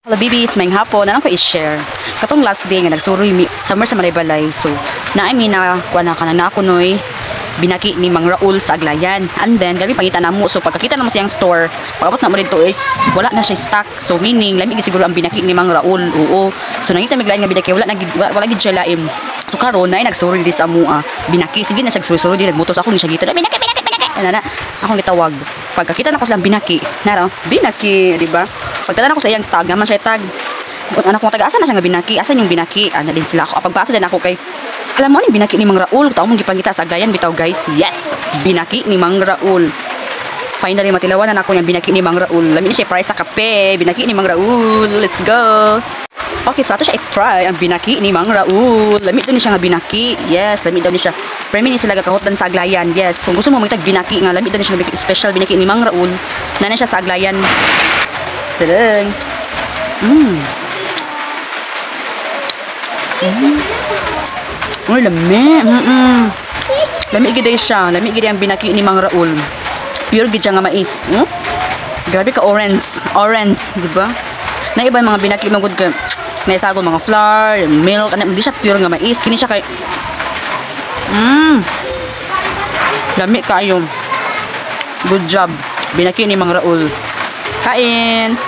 Hello bibis, may hapon na lang ko i-share. Katong last day nga nagsuroy mi summer sa Malaybalay. So, naay mi na kuha na kana na kunoy binaki ni Mang Raul sa Aglayan. And then gabi pangita na mo. So pagkakita na mo siyang store, pagabot na mo dito is wala na siya stock. So meaning lami siguro ang binaki ni Mang Raul. Oo. So nangita mi lain nga binaki wala gid siya laim. So karon nay nagsuroy di sa amoa. Binaki sige na siya suroy di nagmotos ako ni siya gito. Binaki. Ana akong gitawag. Pagkakita na ko silang binaki, naro, binaki, di ba? Pagtala ko sa iyang tag, naman siya tag. Anak ko taga asa na siya nga binaki? Asan yung binaki? Ana din sila ako. Pagpasa din ako kay alam mo ni binaki ni Mang Raul, taong mong gipangita sa Aglayan bitaw guys. Yes, binaki ni Mang Raul. Finally matilawan na ako yung binaki ni Mang Raul. Lami siya price sa kape, binaki ni Mang Raul. Let's go. Okay, so ato siya i-try ang binaki ni Mang Raul. Lamit daw ni siya nga binaki. Yes, lamit daw ni siya. Premi ni sila gakahotan sa Aglayan. Yes, kung gusto mo magtag binaki nga, lamit daw ni siya special binaki ni Mang Raul. Nana siya sa Aglayan. Tadang. Uy, lami. Lami gid siya. Lami gid ang binaki ni Mang Raul. Pure gid siya nga mais. Grabe ka orange. Orange, di ba? Na iba mga binaki magud ka. Naisagol mga flour, milk, hindi siya pure nga mais. Kini siya kay lami kayo. Good job. Binaki ni Mang Raul. Kain.